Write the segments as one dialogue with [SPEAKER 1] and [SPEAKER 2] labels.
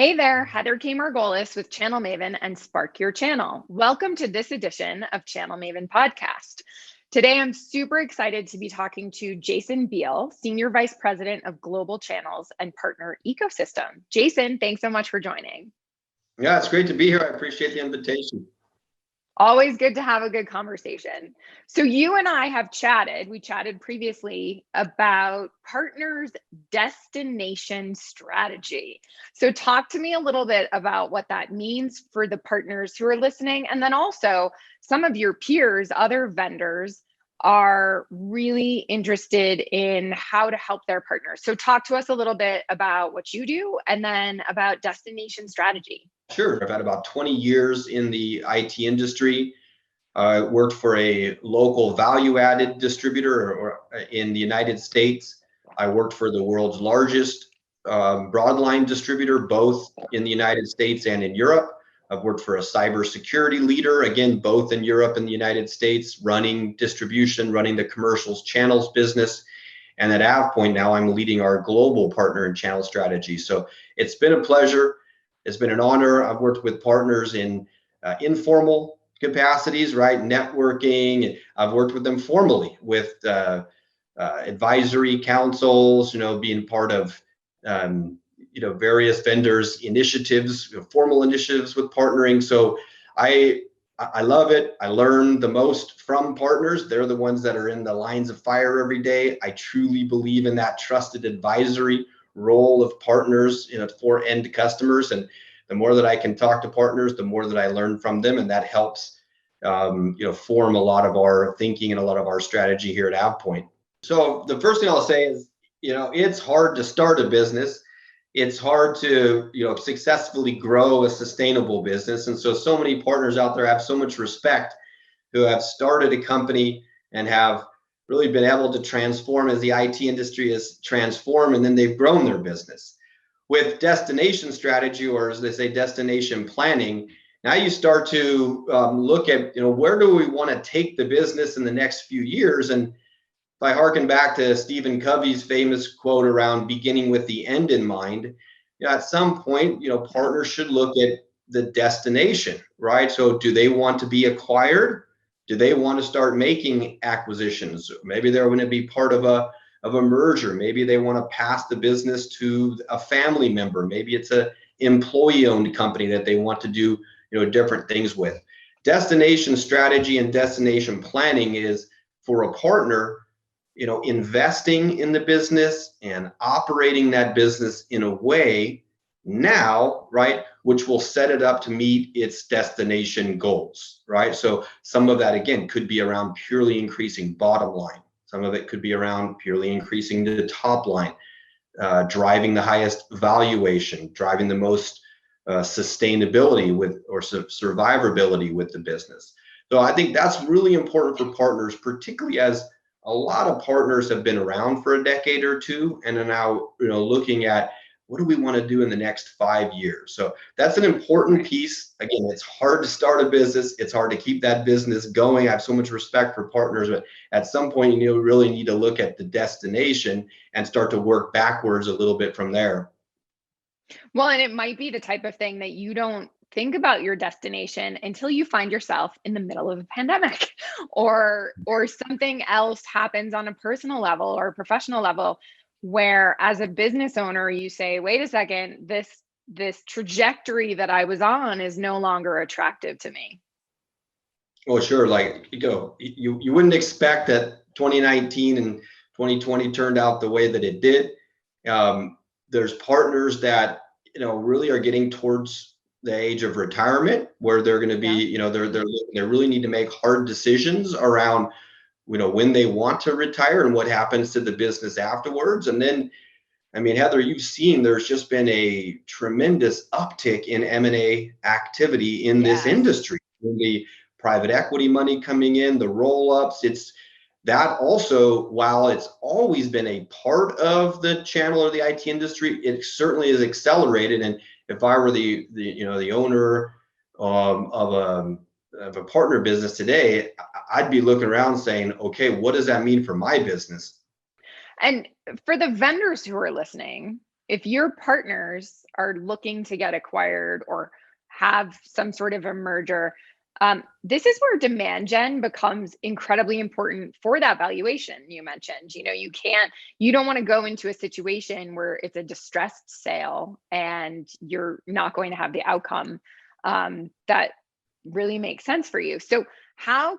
[SPEAKER 1] Hey there, Heather K. Margolis with Channel Maven and Spark Your Channel. Welcome to this edition of Channel Maven Podcast. Today, I'm super excited to be talking to Jason Beal, Senior Vice President of Global Channels and Partner Ecosystem. Jason, thanks so much for joining.
[SPEAKER 2] Yeah, it's great to be here. I appreciate the invitation.
[SPEAKER 1] Always good to have a good conversation. So you and I have chatted, we chatted previously about partners' destination strategy. So talk to me a little bit about what that means for the partners who are listening. And then also some of your peers, other vendors are really interested in how to help their partners. So talk to us a little bit about what you do and then about destination strategy.
[SPEAKER 2] Sure. I've had about 20 years in the IT industry. I worked for a local value-added distributor or in the United States. I worked for the world's largest broadline distributor, both in the United States and in Europe. I've worked for a cybersecurity leader, again, both in Europe and the United States, running distribution, running the commercials channels business. And at AvePoint now, I'm leading our global partner and channel strategy. So it's been a pleasure. It's been an honor. I've worked with partners in informal capacities, right? Networking. I've worked with them formally with advisory councils, being part of, various vendors' initiatives, formal initiatives with partnering. So I love it. I learn the most from partners. They're the ones that are in the lines of fire every day. I truly believe in that trusted advisory role of partners, for end customers. And the more that I can talk to partners, the more that I learn from them. And that helps, form a lot of our thinking and a lot of our strategy here at AvePoint. So the first thing I'll say is, it's hard to start a business. It's hard to, successfully grow a sustainable business. And so many partners out there have so much respect who have started a company and have really been able to transform as the IT industry has transformed, and then they've grown their business. With destination strategy, or as they say, destination planning, now you start to look at, where do we want to take the business in the next few years? And if I hearken back to Stephen Covey's famous quote around beginning with the end in mind, at some point, partners should look at the destination, right? So do they want to be acquired? Do they want to start making acquisitions? Maybe they're going to be part of a merger. Maybe they want to pass the business to a family member. Maybe it's a employee-owned company that they want to do, different things with. Destination strategy and destination planning is for a partner, investing in the business and operating that business in a way now, right, which will set it up to meet its destination goals, right? So some of that, again, could be around purely increasing bottom line. Some of it could be around purely increasing the top line, driving the highest valuation, driving the most sustainability with or survivability with the business. So I think that's really important for partners, particularly as a lot of partners have been around for a decade or two and are now, looking at what do we want to do in the next 5 years? So that's an important piece. Again, it's hard to start a business. It's hard to keep that business going. I have so much respect for partners, but at some point, you really need to look at the destination and start to work backwards a little bit from there.
[SPEAKER 1] Well, and it might be the type of thing that you don't think about your destination until you find yourself in the middle of a pandemic or something else happens on a personal level or a professional level, where as a business owner, you say, wait a second, this trajectory that I was on is no longer attractive to me.
[SPEAKER 2] Well, sure. Like, you wouldn't expect that 2019 and 2020 turned out the way that it did. There's partners that, really are getting towards the age of retirement where they're going to be, they really need to make hard decisions around, when they want to retire and what happens to the business afterwards. And then, Heather, you've seen there's just been a tremendous uptick in M&A activity in this industry. The private equity money coming in, the roll-ups, it's that also, while it's always been a part of the channel or the IT industry, it certainly is accelerated. And if I were the owner of a partner business today, I'd be looking around saying, okay, what does that mean for my business?
[SPEAKER 1] And for the vendors who are listening, if your partners are looking to get acquired or have some sort of a merger, this is where demand gen becomes incredibly important for that valuation you mentioned. You don't want to go into a situation where it's a distressed sale and you're not going to have the outcome that really makes sense for you. So how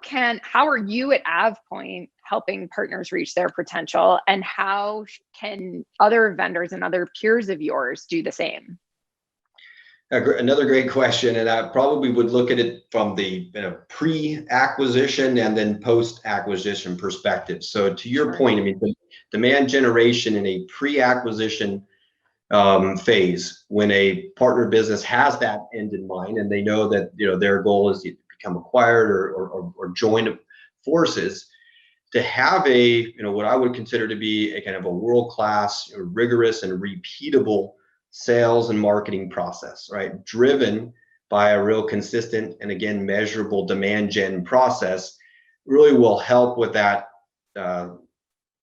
[SPEAKER 1] are you at AvePoint helping partners reach their potential, and how can other vendors and other peers of yours do the same?
[SPEAKER 2] Another great question, and I probably would look at it from the pre-acquisition and then post-acquisition perspective. So to your point, I mean, the demand generation in a pre-acquisition phase, when a partner business has that end in mind, and they know that their goal is to become acquired or join forces, to have what I would consider to be a kind of a world-class, rigorous, and repeatable sales and marketing process, right? Driven by a real consistent and, again, measurable demand gen process, really will help with that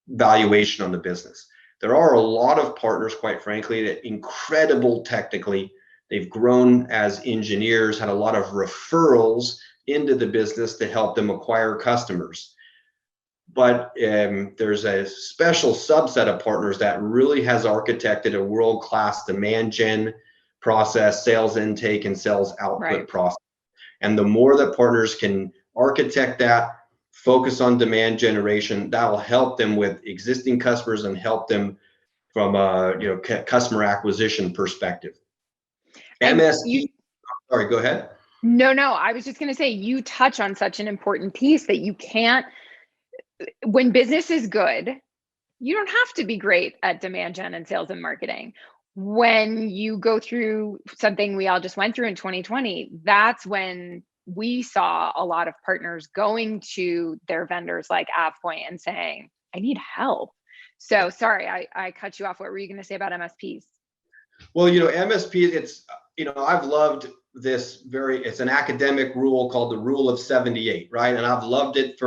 [SPEAKER 2] valuation on the business. There are a lot of partners, quite frankly, that incredible technically. They've grown as engineers, had a lot of referrals into the business to help them acquire customers. But there's a special subset of partners that really has architected a world-class demand gen process, sales intake, and sales output process. And the more that partners can architect that, focus on demand generation, that will help them with existing customers and help them from a customer acquisition perspective. MSP. Sorry, go ahead.
[SPEAKER 1] No, I was just going to say, you touch on such an important piece that you can't. When business is good, you don't have to be great at demand gen and sales and marketing. When you go through something we all just went through in 2020, that's when we saw a lot of partners going to their vendors like AvePoint and saying, I need help. So sorry, I cut you off. What were you going to say about MSPs?
[SPEAKER 2] Well, MSP, it's, I've loved this it's an academic rule called the rule of 78, right? And I've loved it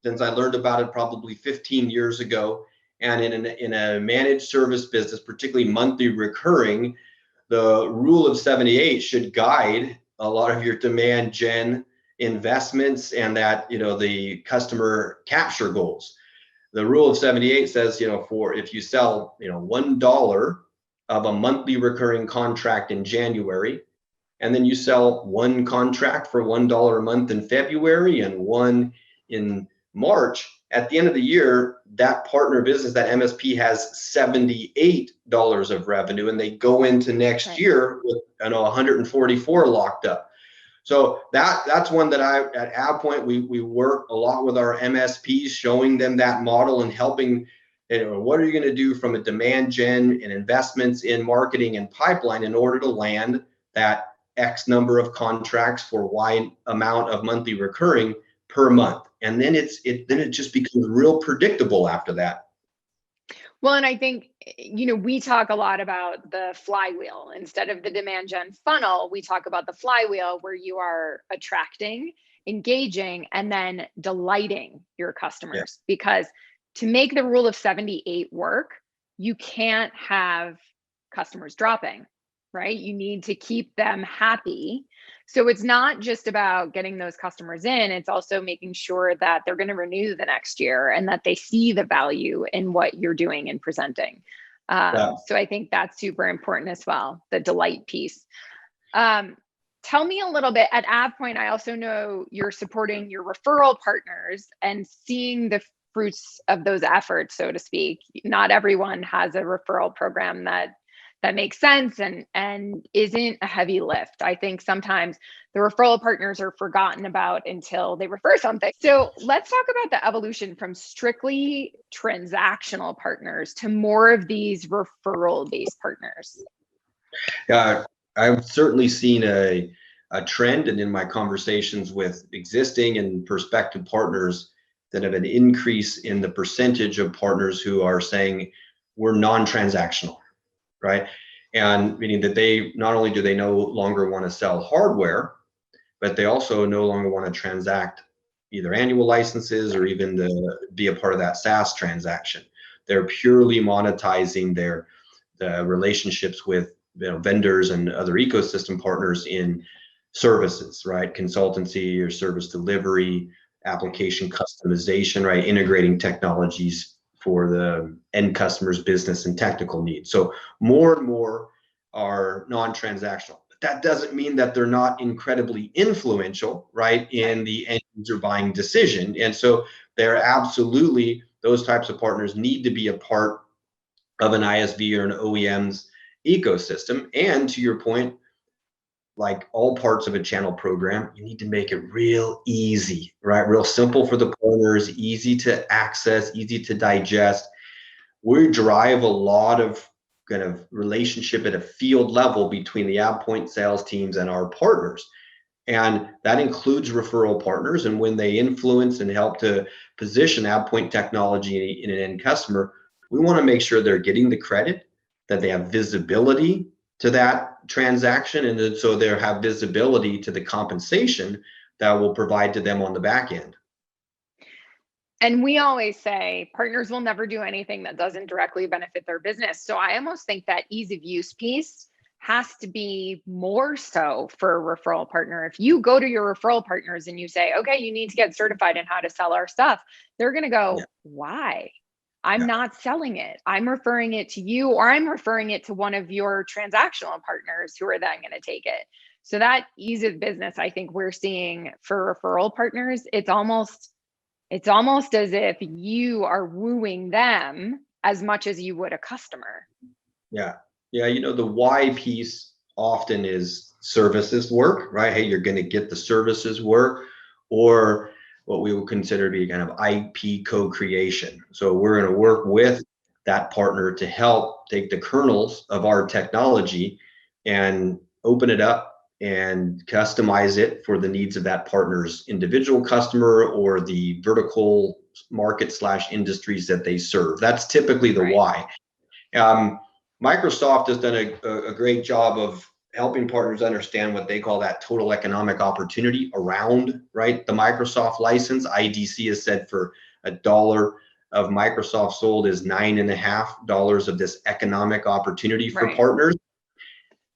[SPEAKER 2] since I learned about it probably 15 years ago. And in a managed service business, particularly monthly recurring, the rule of 78 should guide a lot of your demand gen investments and that, the customer capture goals. The rule of 78 says, if you sell, $1 of a monthly recurring contract in January, and then you sell one contract for $1 a month in February and one in March, at the end of the year, that partner business, that MSP, has $78 of revenue, and they go into next year with 144 locked up. So that's one that at AvePoint, we work a lot with our MSPs, showing them that model and helping, what are you going to do from a demand gen and investments in marketing and pipeline in order to land that X number of contracts for Y amount of monthly recurring per month. And then it just becomes real predictable after that.
[SPEAKER 1] Well, and I think, we talk a lot about the flywheel. Instead of the demand gen funnel, we talk about the flywheel, where you are attracting, engaging, and then delighting your customers. Yeah. Because to make the rule of 78 work, you can't have customers dropping, right? You need to keep them happy. So it's not just about getting those customers in, it's also making sure that they're going to renew the next year and that they see the value in what you're doing and presenting. So I think that's super important as well, the delight piece. Tell me a little bit, at AvePoint, I also know you're supporting your referral partners and seeing the fruits of those efforts, so to speak. Not everyone has a referral program that makes sense and isn't a heavy lift. I think sometimes the referral partners are forgotten about until they refer something. So let's talk about the evolution from strictly transactional partners to more of these referral-based partners.
[SPEAKER 2] I've certainly seen a trend, and in my conversations with existing and prospective partners, that have an increase in the percentage of partners who are saying we're non-transactional. Right. And meaning that they not only do they no longer want to sell hardware, but they also no longer want to transact either annual licenses or even to be a part of that SaaS transaction. They're purely monetizing their the relationships with vendors and other ecosystem partners in services, right? Consultancy or service delivery, application customization, right? Integrating technologies for the end customer's business and technical needs. So more and more are non-transactional. But that doesn't mean that they're not incredibly influential, right, in the end user buying decision. And so they're absolutely, those types of partners need to be a part of an ISV or an OEM's ecosystem. And to your point, like all parts of a channel program, you need to make it real easy, right? Real simple for the partners, easy to access, easy to digest. We drive a lot of kind of relationship at a field level between the AvePoint sales teams and our partners. And that includes referral partners. And when they influence and help to position AvePoint technology in an end customer, we want to make sure they're getting the credit, that they have visibility to that transaction, and so they have visibility to the compensation that will provide to them on the back end.
[SPEAKER 1] And we always say partners will never do anything that doesn't directly benefit their business. So I almost think that ease of use piece has to be more so for a referral partner. If you go to your referral partners and you say, okay, you need to get certified in how to sell our stuff, they're going to go, why? I'm not selling it. I'm referring it to you, or I'm referring it to one of your transactional partners who are then going to take it. So that ease of business, I think we're seeing for referral partners, it's almost as if you are wooing them as much as you would a customer.
[SPEAKER 2] Yeah. The why piece often is services work, right? Hey, you're going to get the services work, or what we would consider to be kind of IP co-creation. So we're going to work with that partner to help take the kernels of our technology and open it up and customize it for the needs of that partner's individual customer or the vertical market / industries that they serve. That's typically the why. Microsoft has done a great job of helping partners understand what they call that total economic opportunity around, right, the Microsoft license. IDC has said for $1 of Microsoft sold is $9.50 of this economic opportunity for partners.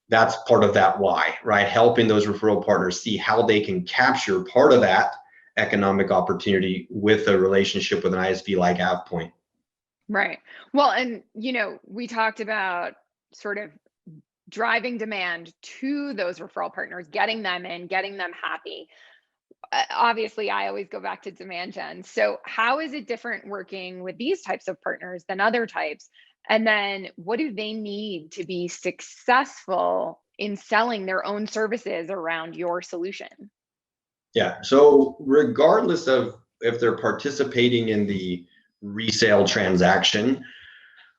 [SPEAKER 2] That's part of that why, right? Helping those referral partners see how they can capture part of that economic opportunity with a relationship with an ISV like AvePoint.
[SPEAKER 1] Right. Well, and, we talked about sort of driving demand to those referral partners, getting them in, getting them happy. Obviously, I always go back to demand gen. So how is it different working with these types of partners than other types? And then what do they need to be successful in selling their own services around your solution?
[SPEAKER 2] Yeah. So regardless of if they're participating in the resale transaction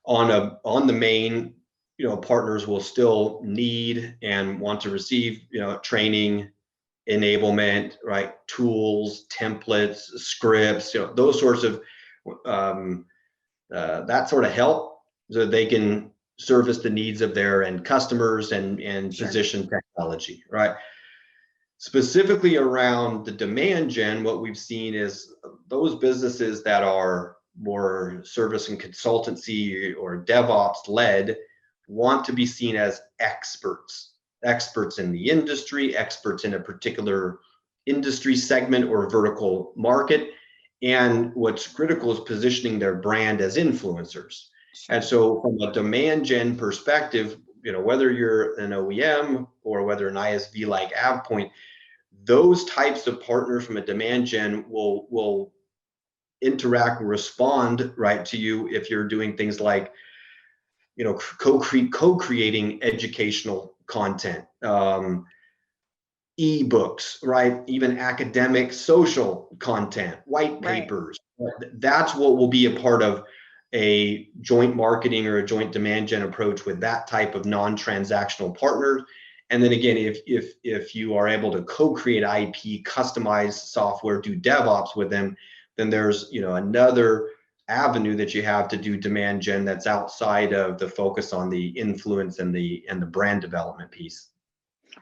[SPEAKER 2] on the main, partners will still need and want to receive, training, enablement, right? Tools, templates, scripts, those sorts of that sort of help so they can service the needs of their end customers and position technology, right? Specifically around the demand gen, what we've seen is those businesses that are more service and consultancy or DevOps led want to be seen as experts in the industry, experts in a particular industry segment or vertical market. And what's critical is positioning their brand as influencers. And so from a demand gen perspective, whether you're an OEM or whether an ISV like AvePoint, those types of partners from a demand gen will interact and respond right to you if you're doing things like co-creating educational content, ebooks, right? Even academic social content, white papers. That's what will be a part of a joint marketing or a joint demand gen approach with that type of non-transactional partners. And then again, if you are able to co-create IP, customize software, do DevOps with them, then there's another avenue that you have to do demand gen that's outside of the focus on the influence and the brand development piece.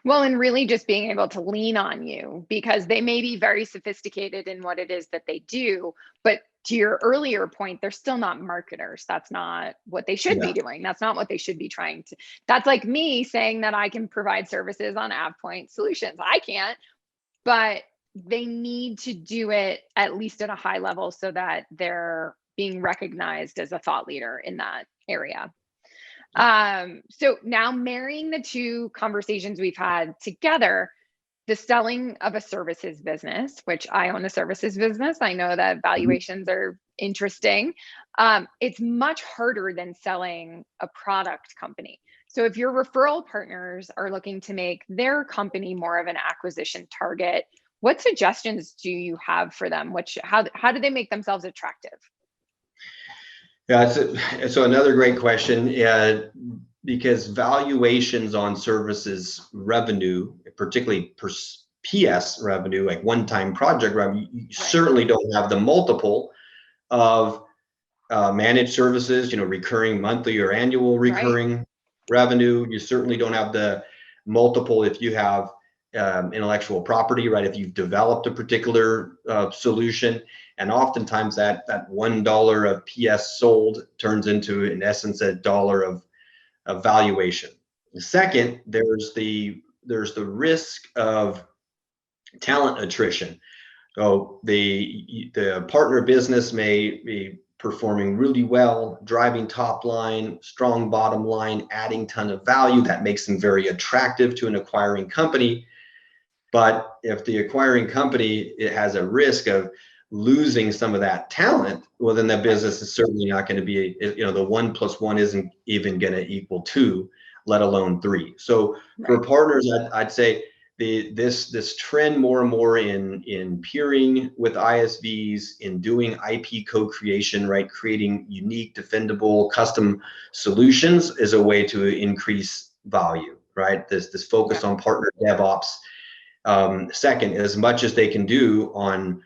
[SPEAKER 1] Well, and really just being able to lean on you because they may be very sophisticated in what it is that they do, but to your earlier point, they're still not marketers. That's not what they should be doing. That's not what they should be trying to. That's like me saying that I can provide services on AvePoint solutions. I can't, but they need to do it at least at a high level so that they're being recognized as a thought leader in that area. So now marrying the two conversations we've had together, the selling of a services business, which I own a services business. I know that valuations are interesting. It's much harder than selling a product company. So if your referral partners are looking to make their company more of an acquisition target, what suggestions do you have for them? How do they make themselves attractive?
[SPEAKER 2] Yeah, so another great question, because valuations on services revenue, particularly PS revenue, like one-time project revenue, you certainly don't have the multiple of managed services, recurring monthly or annual recurring revenue. You certainly don't have the multiple if you have intellectual property, right? If you've developed a particular solution, and oftentimes that $1 of PS sold turns into, in essence, $1 of valuation. Second, there's the risk of talent attrition. So the partner business may be performing really well, driving top line, strong bottom line, adding ton of value that makes them very attractive to an acquiring company. But if the acquiring company, it has a risk of losing some of that talent, well, then that business is certainly not going to be, the 1 + 1 isn't even going to equal 2, let alone 3. So for partners, I'd say this trend more and more in peering with ISVs, in doing IP co-creation, right? Creating unique, defendable, custom solutions is a way to increase value, right? This focus on partner DevOps. Second, as much as they can do on,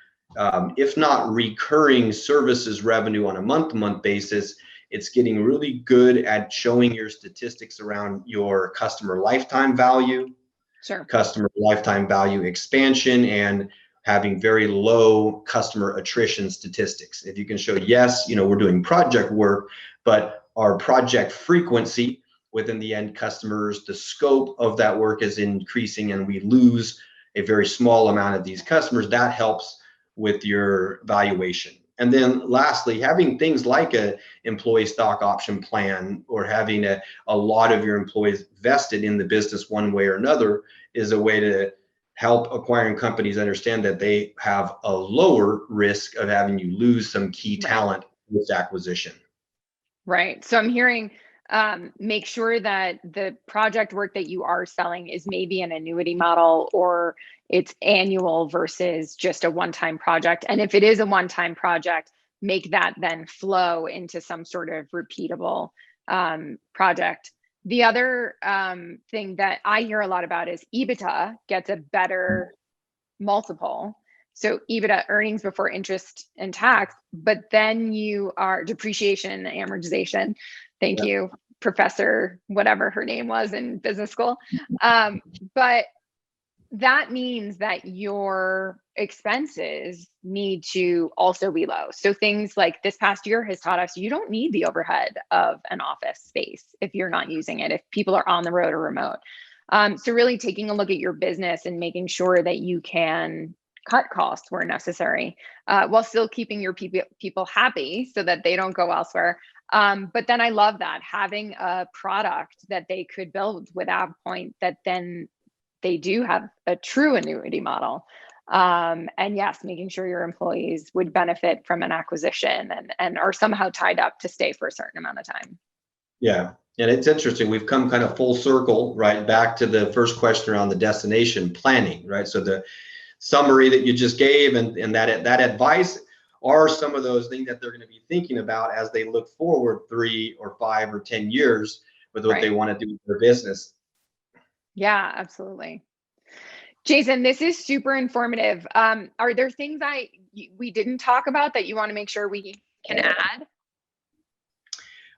[SPEAKER 2] if not recurring services revenue on a month-to-month basis, it's getting really good at showing your statistics around your customer lifetime value, customer lifetime value expansion, and having very low customer attrition statistics. If you can show, yes, we're doing project work, but our project frequency within the end customers, the scope of that work is increasing, and we lose a very small amount of these customers, that helps with your valuation. And then lastly, having things like a employee stock option plan, or having a lot of your employees vested in the business one way or another, is a way to help acquiring companies understand that they have a lower risk of having you lose some key talent with acquisition.
[SPEAKER 1] Right. So I'm hearing make sure that the project work that you are selling is maybe an annuity model, or it's annual versus just a one-time project. And if it is a one-time project, make that then flow into some sort of repeatable project. The other thing that I hear a lot about is EBITDA gets a better multiple. So EBITDA, earnings before interest and tax, but then you are depreciation and amortization. Thank you, Professor, whatever her name was in business school. But that means that your expenses need to also be low. So things like this past year has taught us you don't need the overhead of an office space if you're not using it, if people are on the road or remote. So really taking a look at your business and making sure that you can cut costs where necessary, while still keeping your people happy so that they don't go elsewhere. But then I love that, having a product that they could build with AvePoint that then they do have a true annuity model. And yes, making sure your employees would benefit from an acquisition and are somehow tied up to stay for a certain amount of time.
[SPEAKER 2] Yeah. And it's interesting. We've come kind of full circle, right, back to the first question around the destination planning, right? So the summary that you just gave and that advice are some of those things that they're going to be thinking about as they look forward 3 or 5 or 10 years with what they want to do with their business.
[SPEAKER 1] Yeah, absolutely. Jason, this is super informative. Are there things we didn't talk about that you want to make sure we can add?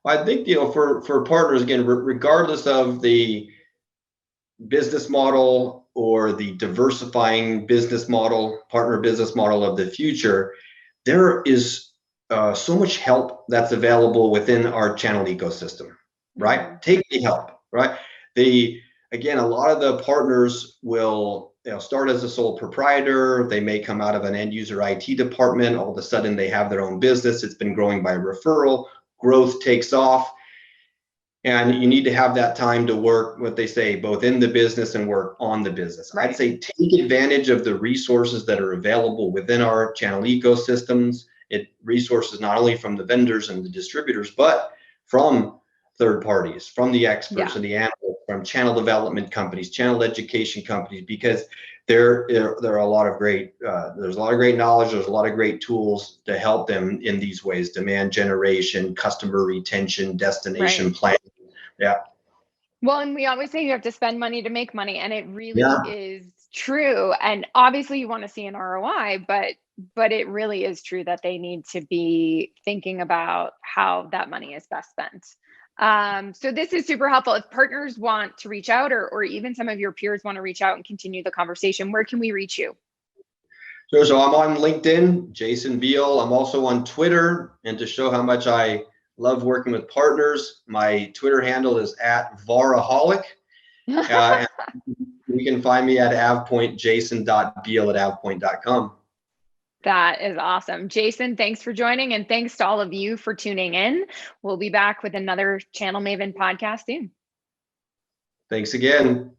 [SPEAKER 2] Well, I think, for partners, again, regardless of the business model or the diversifying business model, partner business model of the future, there is so much help that's available within our channel ecosystem, right?
[SPEAKER 1] Mm-hmm.
[SPEAKER 2] Take the help, right? Again, a lot of the partners will start as a sole proprietor. They may come out of an end user IT department. All of a sudden, they have their own business. It's been growing by referral. Growth takes off. And you need to have that time to work, what they say, both in the business and work on the business.
[SPEAKER 1] Right.
[SPEAKER 2] I'd say take advantage of the resources that are available within our channel ecosystems. Resources not only from the vendors and the distributors, but from third parties, from the experts and the analysts, from channel development companies, channel education companies, because there are a lot of great, there's a lot of great knowledge, there's a lot of great tools to help them in these ways: demand generation, customer retention, destination planning. Yeah.
[SPEAKER 1] Well, and we always say you have to spend money to make money, and it really
[SPEAKER 2] Yeah.
[SPEAKER 1] is true. And obviously you want to see an ROI, but it really is true that they need to be thinking about how that money is best spent. So this is super helpful. If partners want to reach out, or even some of your peers want to reach out and continue the conversation, where can we reach you?
[SPEAKER 2] So I'm on LinkedIn, Jason Beal. I'm also on Twitter, and to show how much I love working with partners, my Twitter handle is @Varaholic. And you can find me at AvePoint, jason.beal@avepoint.com.
[SPEAKER 1] That is awesome. Jason, thanks for joining, and thanks to all of you for tuning in. We'll be back with another Channel Maven podcast soon.
[SPEAKER 2] Thanks again.